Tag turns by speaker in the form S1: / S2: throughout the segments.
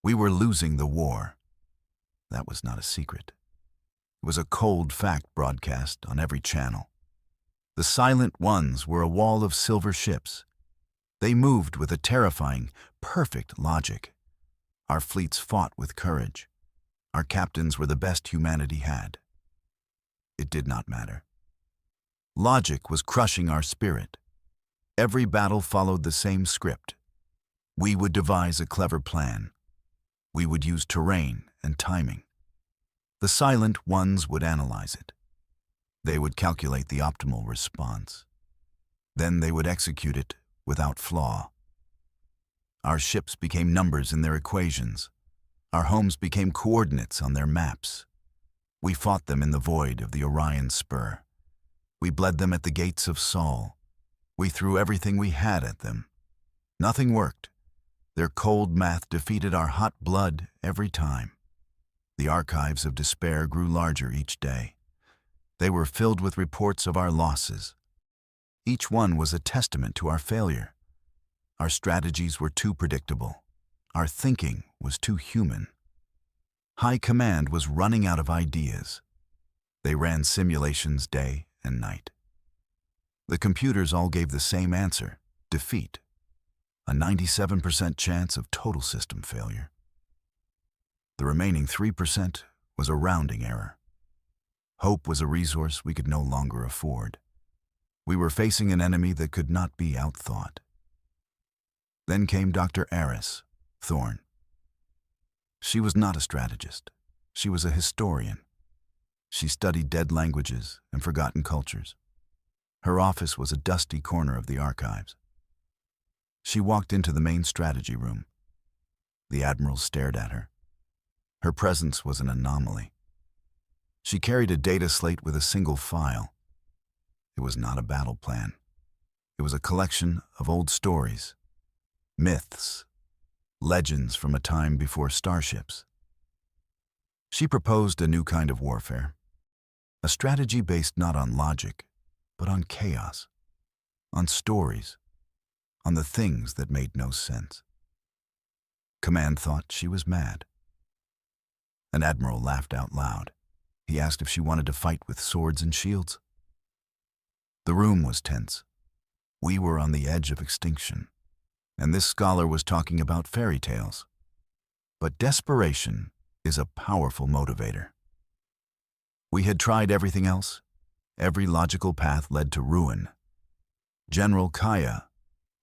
S1: We were losing the war. That was not a secret. It was a cold fact broadcast on every channel. The Silent Ones were a wall of silver ships. They moved with a terrifying, perfect logic. Our fleets fought with courage. Our captains were the best humanity had. It did not matter. Logic was crushing our spirit. Every battle followed the same script. We would devise a clever plan. We would use terrain and timing. The Silent Ones would analyze it. They would calculate the optimal response. Then they would execute it without flaw. Our ships became numbers in their equations. Our homes became coordinates on their maps. We fought them in the void of the Orion Spur. We bled them at the gates of Sol. We threw everything we had at them. Nothing worked. Their cold math defeated our hot blood every time. The archives of despair grew larger each day. They were filled with reports of our losses. Each one was a testament to our failure. Our strategies were too predictable. Our thinking was too human. High Command was running out of ideas. They ran simulations day and night. The computers all gave the same answer: defeat. A 97% chance of total system failure. The remaining 3% was a rounding error. Hope was a resource we could no longer afford. We were facing an enemy that could not be outthought. Then came Dr. Eris Thorne. She was not a strategist. She was a historian. She studied dead languages and forgotten cultures. Her office was a dusty corner of the archives. She walked into the main strategy room. The admiral stared at her. Her presence was an anomaly. She carried a data slate with a single file. It was not a battle plan. It was a collection of old stories, myths, legends from a time before starships. She proposed a new kind of warfare, a strategy based not on logic, but on chaos, on stories, on the things that made no sense. Command thought she was mad. An admiral laughed out loud. He asked if she wanted to fight with swords and shields. The room was tense. We were on the edge of extinction, and this scholar was talking about fairy tales. But desperation is a powerful motivator. We had tried everything else. Every logical path led to ruin. General Kaya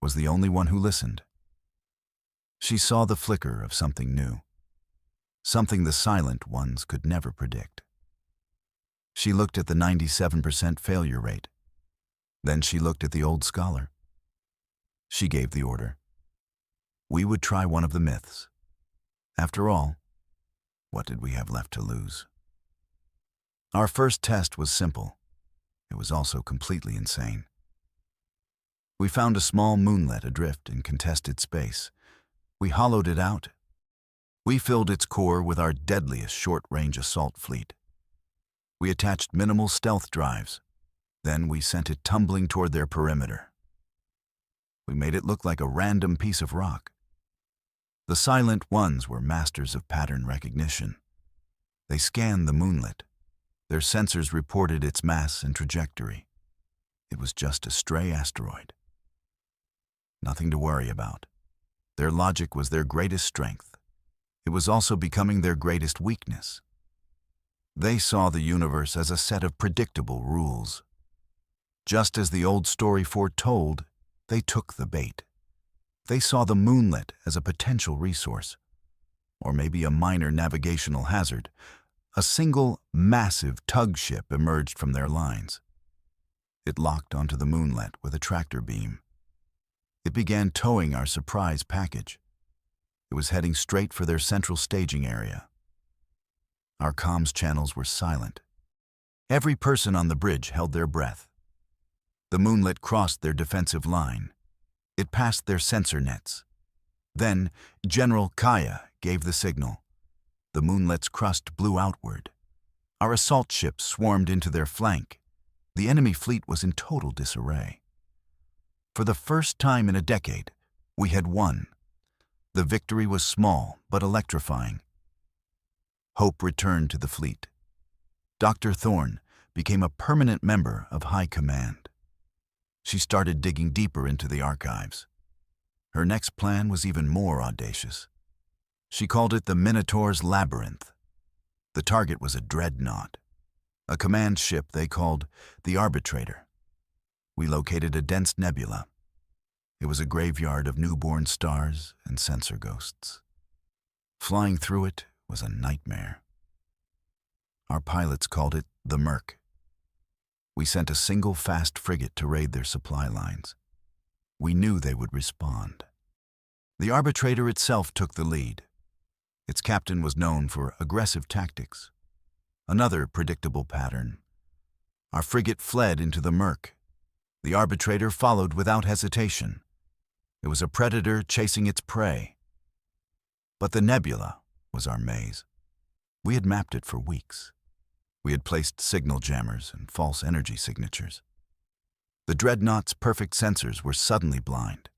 S1: was the only one who listened. She saw the flicker of something new, something the Silent Ones could never predict. She looked at the 97% failure rate. Then she looked at the old scholar. She gave the order. We would try one of the myths. After all, what did we have left to lose? Our first test was simple. It was also completely insane. We found a small moonlet adrift in contested space. We hollowed it out. We filled its core with our deadliest short-range assault fleet. We attached minimal stealth drives. Then we sent it tumbling toward their perimeter. We made it look like a random piece of rock. The Silent Ones were masters of pattern recognition. They scanned the moonlet. Their sensors reported its mass and trajectory. It was just a stray asteroid. Nothing to worry about. Their logic was their greatest strength. It was also becoming their greatest weakness. They saw the universe as a set of predictable rules. Just as the old story foretold, they took the bait. They saw the moonlet as a potential resource, or maybe a minor navigational hazard. A single, massive tug ship emerged from their lines. It locked onto the moonlet with a tractor beam. It began towing our surprise package. It was heading straight for their central staging area. Our comms channels were silent. Every person on the bridge held their breath. The moonlet crossed their defensive line. It passed their sensor nets. Then General Kaya gave the signal. The moonlet's crust blew outward. Our assault ships swarmed into their flank. The enemy fleet was in total disarray. For the first time in a decade, we had won. The victory was small but electrifying. Hope returned to the fleet. Dr. Thorne became a permanent member of High Command. She started digging deeper into the archives. Her next plan was even more audacious. She called it the Minotaur's Labyrinth. The target was a dreadnought, a command ship they called the Arbitrator. We located a dense nebula. It was a graveyard of newborn stars and sensor ghosts. Flying through it was a nightmare. Our pilots called it the Merc. We sent a single fast frigate to raid their supply lines. We knew they would respond. The Arbitrator itself took the lead. Its captain was known for aggressive tactics. Another predictable pattern. Our frigate fled into the Merc. The Arbitrator followed without hesitation. It was a predator chasing its prey. But the nebula was our maze. We had mapped it for weeks. We had placed signal jammers and false energy signatures. The dreadnought's perfect sensors were suddenly blind.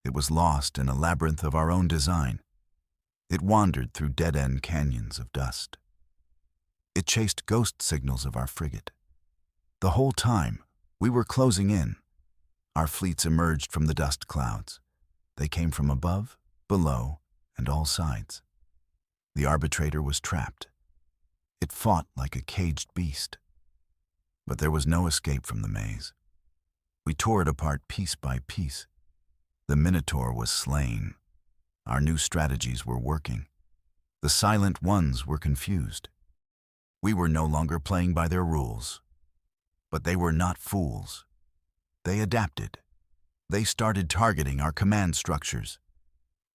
S1: It was lost in a labyrinth of our own design. It wandered through dead-end canyons of dust. It chased ghost signals of our frigate. The whole time, we were closing in. Our fleets emerged from the dust clouds. They came from above, below, and all sides. The Arbitrator was trapped. It fought like a caged beast. But there was no escape from the maze. We tore it apart piece by piece. The Minotaur was slain. Our new strategies were working. The Silent Ones were confused. We were no longer playing by their rules. But they were not fools. They adapted. They started targeting our command structures.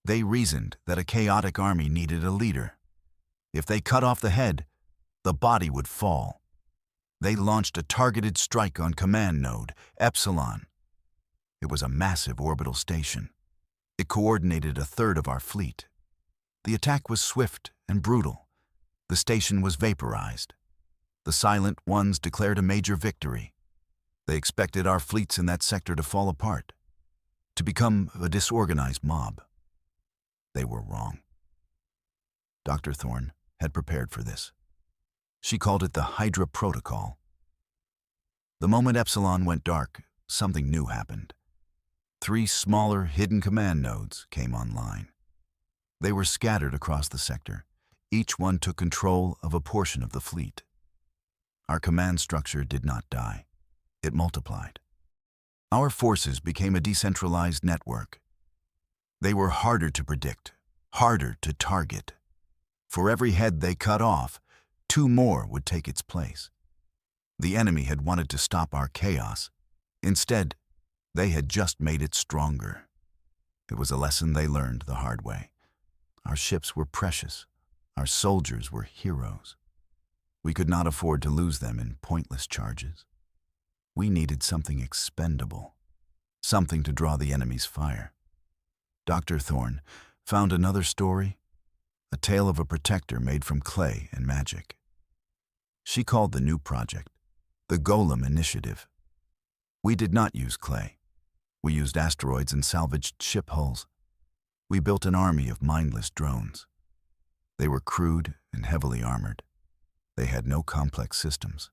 S1: They reasoned that a chaotic army needed a leader. If they cut off the head, the body would fall. They launched a targeted strike on command node, Epsilon. It was a massive orbital station. It coordinated a third of our fleet. The attack was swift and brutal. The station was vaporized. The Silent Ones declared a major victory. They expected our fleets in that sector to fall apart, to become a disorganized mob. They were wrong. Dr. Thorne had prepared for this. She called it the Hydra Protocol. The moment Epsilon went dark, something new happened. 3 smaller, hidden command nodes came online. They were scattered across the sector. Each one took control of a portion of the fleet. Our command structure did not die. It multiplied. Our forces became a decentralized network. They were harder to predict, harder to target. For every head they cut off, 2 more would take its place. The enemy had wanted to stop our chaos. Instead, they had just made it stronger. It was a lesson they learned the hard way. Our ships were precious. Our soldiers were heroes. We could not afford to lose them in pointless charges. We needed something expendable, something to draw the enemy's fire. Dr. Thorne found another story, a tale of a protector made from clay and magic. She called the new project the Golem Initiative. We did not use clay. We used asteroids and salvaged ship hulls. We built an army of mindless drones. They were crude and heavily armored. They had no complex systems,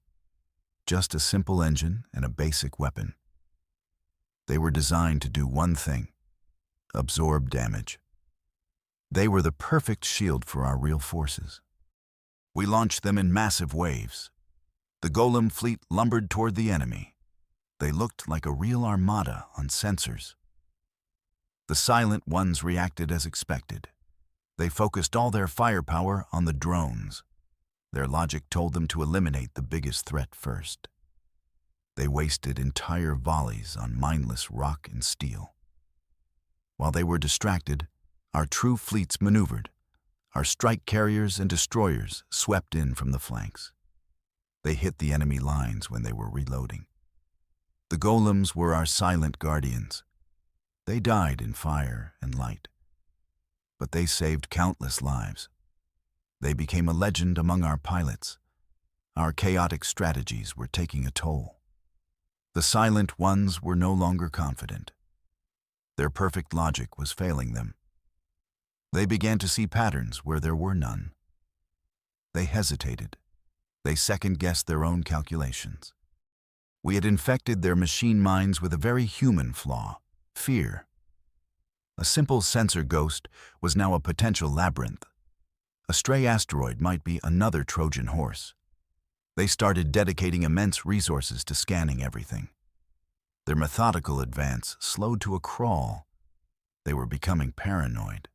S1: just a simple engine and a basic weapon. They were designed to do one thing: absorb damage. They were the perfect shield for our real forces. We launched them in massive waves. The Golem fleet lumbered toward the enemy. They looked like a real armada on sensors. The Silent Ones reacted as expected. They focused all their firepower on the drones. Their logic told them to eliminate the biggest threat first. They wasted entire volleys on mindless rock and steel. While they were distracted, our true fleets maneuvered. Our strike carriers and destroyers swept in from the flanks. They hit the enemy lines when they were reloading. The golems were our silent guardians. They died in fire and light. But they saved countless lives. They became a legend among our pilots. Our chaotic strategies were taking a toll. The Silent Ones were no longer confident. Their perfect logic was failing them. They began to see patterns where there were none. They hesitated. They second-guessed their own calculations. We had infected their machine minds with a very human flaw: fear. A simple sensor ghost was now a potential labyrinth. A stray asteroid might be another Trojan horse. They started dedicating immense resources to scanning everything. Their methodical advance slowed to a crawl. They were becoming paranoid.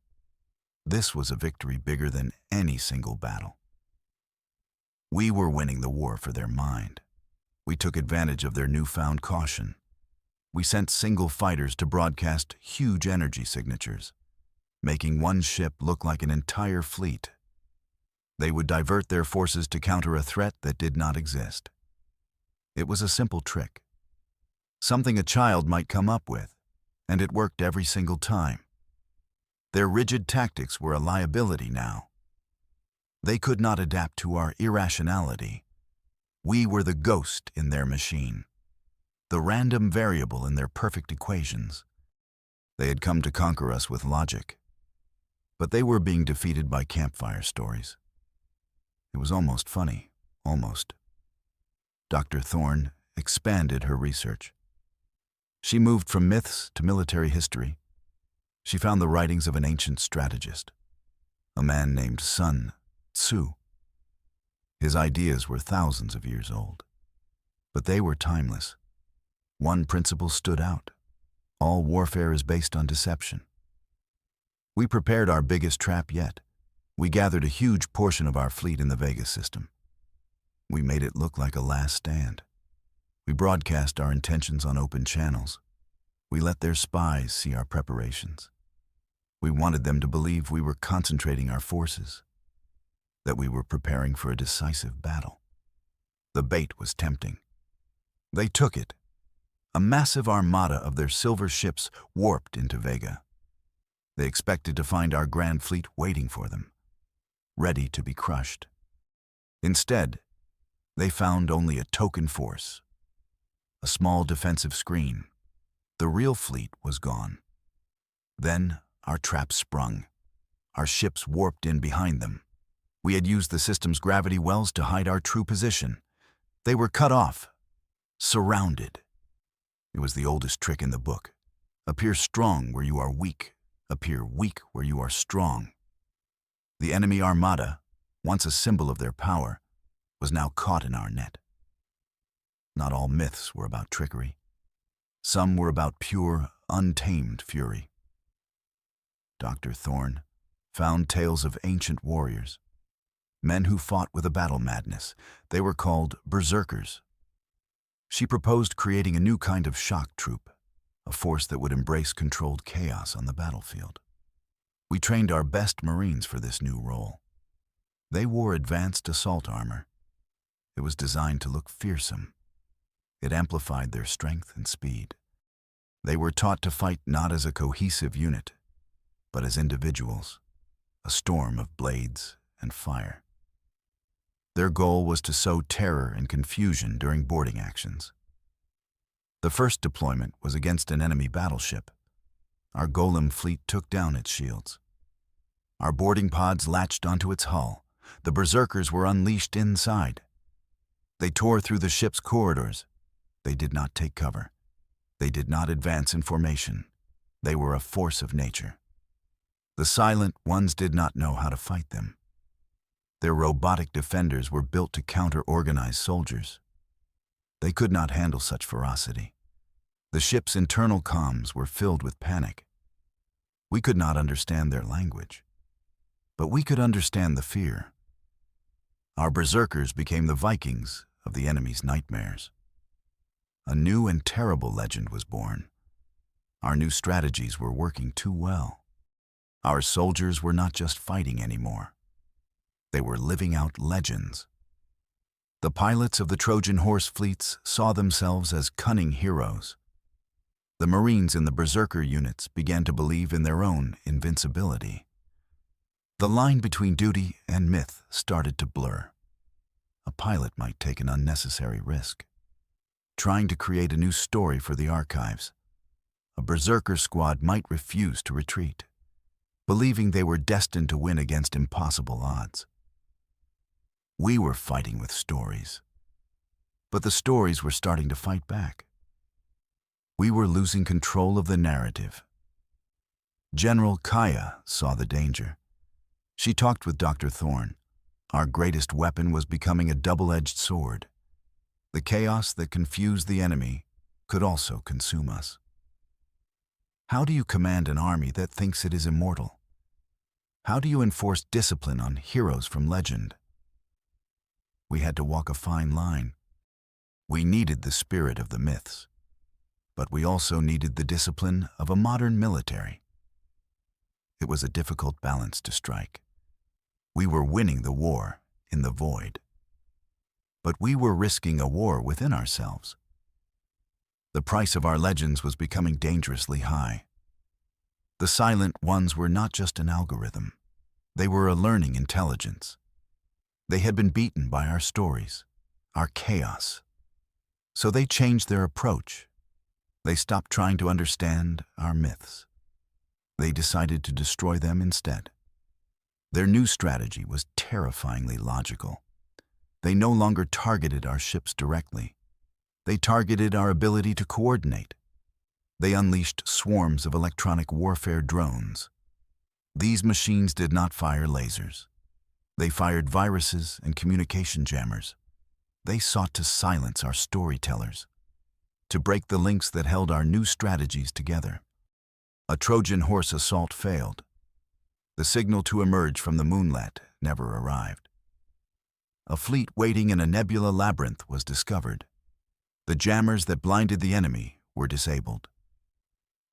S1: This was a victory bigger than any single battle. We were winning the war for their mind. We took advantage of their newfound caution. We sent single fighters to broadcast huge energy signatures, making one ship look like an entire fleet. They would divert their forces to counter a threat that did not exist. It was a simple trick, something a child might come up with, and it worked every single time. Their rigid tactics were a liability now. They could not adapt to our irrationality. We were the ghost in their machine, the random variable in their perfect equations. They had come to conquer us with logic, but they were being defeated by campfire stories. It was almost funny, almost. Dr. Thorne expanded her research. She moved from myths to military history. She found the writings of an ancient strategist, a man named Sun Tzu. His ideas were thousands of years old, but they were timeless. One principle stood out: all warfare is based on deception. We prepared our biggest trap yet. We gathered a huge portion of our fleet in the Vega system. We made it look like a last stand. We broadcast our intentions on open channels. We let their spies see our preparations. We wanted them to believe we were concentrating our forces, that we were preparing for a decisive battle. The bait was tempting. They took it. A massive armada of their silver ships warped into Vega. They expected to find our grand fleet waiting for them, ready to be crushed. Instead, they found only a token force, a small defensive screen. The real fleet was gone. Then our trap sprung. Our ships warped in behind them. We had used the system's gravity wells to hide our true position. They were cut off, surrounded. It was the oldest trick in the book. Appear strong where you are weak. Appear weak where you are strong. The enemy armada, once a symbol of their power, was now caught in our net. Not all myths were about trickery. Some were about pure, untamed fury. Dr. Thorne found tales of ancient warriors, men who fought with a battle madness. They were called berserkers. She proposed creating a new kind of shock troop, a force that would embrace controlled chaos on the battlefield. We trained our best Marines for this new role. They wore advanced assault armor. It was designed to look fearsome. It amplified their strength and speed. They were taught to fight not as a cohesive unit, but as individuals, a storm of blades and fire. Their goal was to sow terror and confusion during boarding actions. The first deployment was against an enemy battleship. Our Golem fleet took down its shields. Our boarding pods latched onto its hull. The berserkers were unleashed inside. They tore through the ship's corridors. They did not take cover. They did not advance in formation. They were a force of nature. The silent ones did not know how to fight them. Their robotic defenders were built to counter organized soldiers. They could not handle such ferocity. The ship's internal comms were filled with panic. We could not understand their language, but we could understand the fear. Our berserkers became the Vikings of the enemy's nightmares. A new and terrible legend was born. Our new strategies were working too well. Our soldiers were not just fighting anymore. They were living out legends. The pilots of the Trojan horse fleets saw themselves as cunning heroes. The Marines in the berserker units began to believe in their own invincibility. The line between duty and myth started to blur. A pilot might take an unnecessary risk, trying to create a new story for the archives. A berserker squad might refuse to retreat. believing they were destined to win against impossible odds. We were fighting with stories, but the stories were starting to fight back. We were losing control of the narrative. General Kaya saw the danger. She talked with Dr. Thorne. Our greatest weapon was becoming a double-edged sword. The chaos that confused the enemy could also consume us. How do you command an army that thinks it is immortal? How do you enforce discipline on heroes from legend? We had to walk a fine line. We needed the spirit of the myths, but we also needed the discipline of a modern military. It was a difficult balance to strike. We were winning the war in the void, but we were risking a war within ourselves. The price of our legends was becoming dangerously high. The Silent Ones were not just an algorithm. They were a learning intelligence. They had been beaten by our stories, our chaos. So they changed their approach. They stopped trying to understand our myths. They decided to destroy them instead. Their new strategy was terrifyingly logical. They no longer targeted our ships directly. They targeted our ability to coordinate. They unleashed swarms of electronic warfare drones. These machines did not fire lasers. They fired viruses and communication jammers. They sought to silence our storytellers, to break the links that held our new strategies together. A Trojan horse assault failed. The signal to emerge from the moonlet never arrived. A fleet waiting in a nebula labyrinth was discovered. The jammers that blinded the enemy were disabled.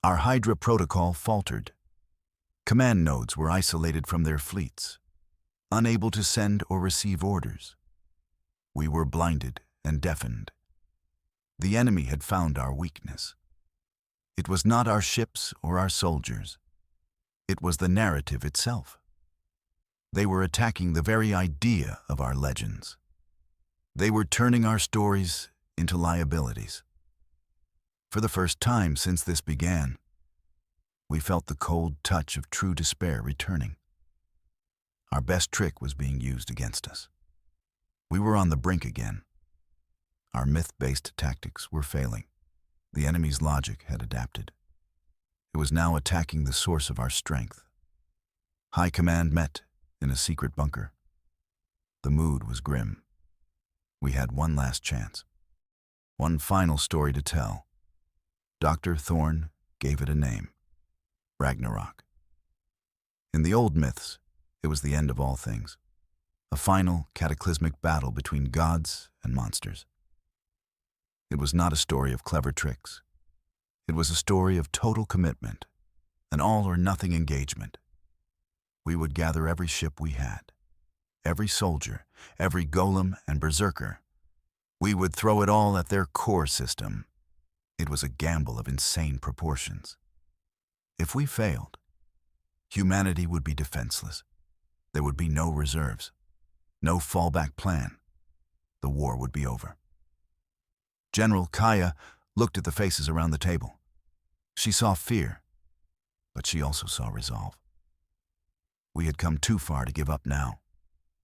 S1: Our Hydra protocol faltered. Command nodes were isolated from their fleets, unable to send or receive orders. We were blinded and deafened. The enemy had found our weakness. It was not our ships or our soldiers. It was the narrative itself. They were attacking the very idea of our legends. They were turning our stories into liabilities. For the first time since this began, we felt the cold touch of true despair returning. Our best trick was being used against us. We were on the brink again. Our myth-based tactics were failing. The enemy's logic had adapted. It was now attacking the source of our strength. High Command met in a secret bunker. The mood was grim. We had one last chance. One final story to tell. Dr. Thorne gave it a name: Ragnarok. In the old myths, it was the end of all things. A final, cataclysmic battle between gods and monsters. It was not a story of clever tricks. It was a story of total commitment, an all-or-nothing engagement. We would gather every ship we had, every soldier, every golem and berserker. We would throw it all at their core system. It was a gamble of insane proportions. If we failed, humanity would be defenseless. There would be no reserves, no fallback plan. The war would be over. General Kaya looked at the faces around the table. She saw fear, but she also saw resolve. We had come too far to give up now.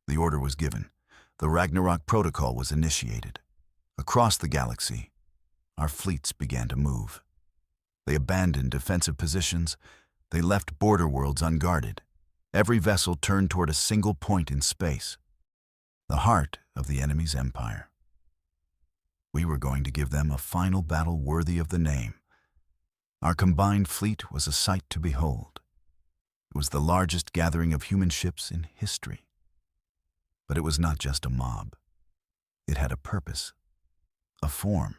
S1: The order was given. The Ragnarok protocol was initiated. Across the galaxy, our fleets began to move. They abandoned defensive positions. They left border worlds unguarded. Every vessel turned toward a single point in space, the heart of the enemy's empire. We were going to give them a final battle worthy of the name. Our combined fleet was a sight to behold. It was the largest gathering of human ships in history. But it was not just a mob. It had a purpose, a form.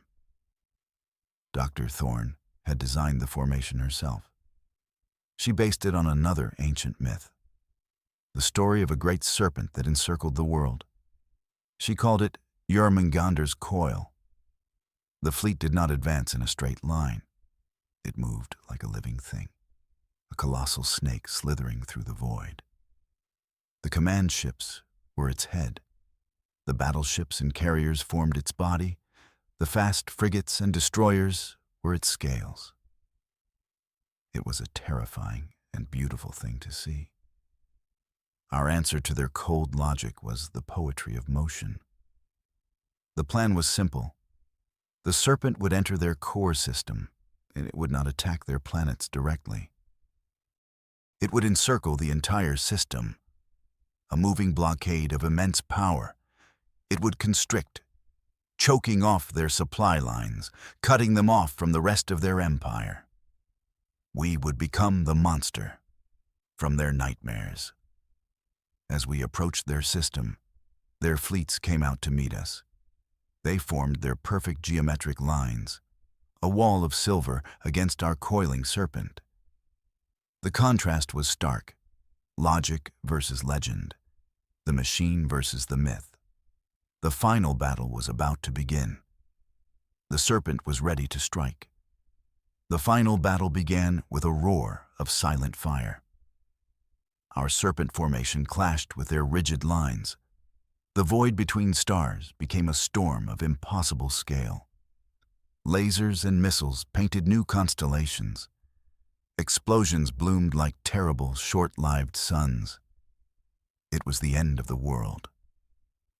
S1: Dr. Thorne had designed the formation herself. She based it on another ancient myth, the story of a great serpent that encircled the world. She called it Jormungandr's coil. The fleet did not advance in a straight line. It moved like a living thing, a colossal snake slithering through the void. The command ships were its head. The battleships and carriers formed its body. The fast frigates and destroyers were its scales. It was a terrifying and beautiful thing to see. Our answer to their cold logic was the poetry of motion. The plan was simple. The serpent would enter their core system, and it would not attack their planets directly. It would encircle the entire system, a moving blockade of immense power. It would constrict, choking off their supply lines, cutting them off from the rest of their empire. We would become the monster from their nightmares. As we approached their system, their fleets came out to meet us. They formed their perfect geometric lines, a wall of silver against our coiling serpent. The contrast was stark: logic versus legend, the machine versus the myth. The final battle was about to begin. The serpent was ready to strike. The final battle began with a roar of silent fire. Our serpent formation clashed with their rigid lines. The void between stars became a storm of impossible scale. Lasers and missiles painted new constellations. Explosions bloomed like terrible, short-lived suns. It was the end of the world,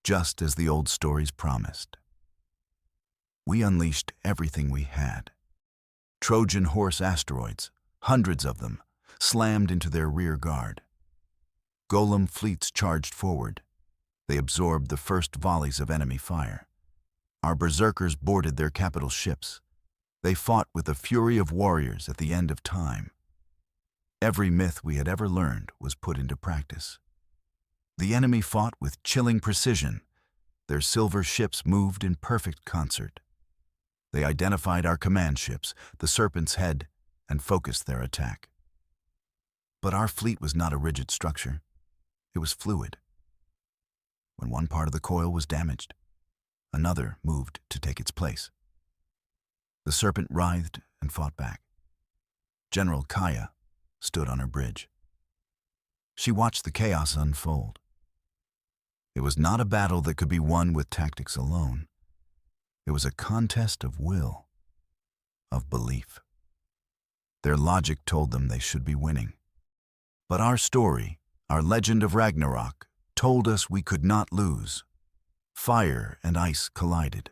S1: just as the old stories promised. We unleashed everything we had. Trojan horse asteroids, hundreds of them, slammed into their rear guard. Golem fleets charged forward. They absorbed the first volleys of enemy fire. Our berserkers boarded their capital ships. They fought with the fury of warriors at the end of time. Every myth we had ever learned was put into practice. The enemy fought with chilling precision. Their silver ships moved in perfect concert. They identified our command ships, the Serpent's Head, and focused their attack. But our fleet was not a rigid structure. It was fluid. When one part of the coil was damaged, another moved to take its place. The Serpent writhed and fought back. General Kaya stood on her bridge. She watched the chaos unfold. It was not a battle that could be won with tactics alone. It was a contest of will, of belief. Their logic told them they should be winning. But our story, our legend of Ragnarok, told us we could not lose. Fire and ice collided,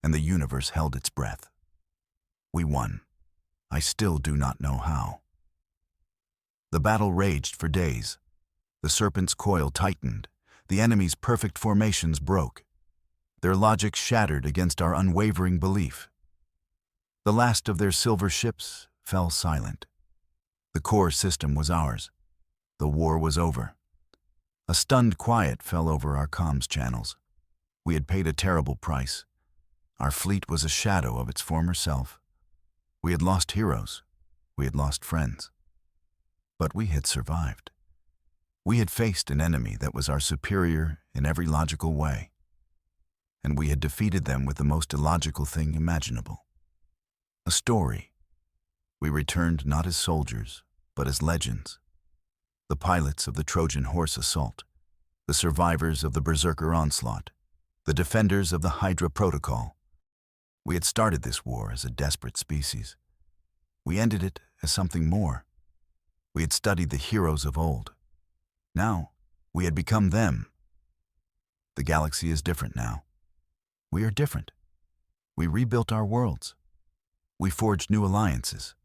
S1: and the universe held its breath. We won. I still do not know how. The battle raged for days. The serpent's coil tightened. The enemy's perfect formations broke. Their logic shattered against our unwavering belief. The last of their silver ships fell silent. The core system was ours. The war was over. A stunned quiet fell over our comms channels. We had paid a terrible price. Our fleet was a shadow of its former self. We had lost heroes. We had lost friends. But we had survived. We had faced an enemy that was our superior in every logical way. And we had defeated them with the most illogical thing imaginable: a story. We returned not as soldiers, but as legends. The pilots of the Trojan horse assault, the survivors of the Berserker onslaught, the defenders of the Hydra protocol. We had started this war as a desperate species. We ended it as something more. We had studied the heroes of old. Now, we had become them. The galaxy is different now. We are different. We rebuilt our worlds. We forged new alliances.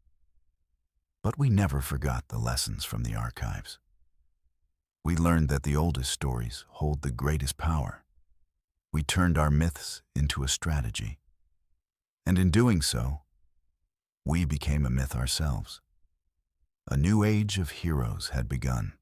S1: But we never forgot the lessons from the archives. We learned that the oldest stories hold the greatest power. We turned our myths into a strategy. And in doing so, we became a myth ourselves. A new age of heroes had begun.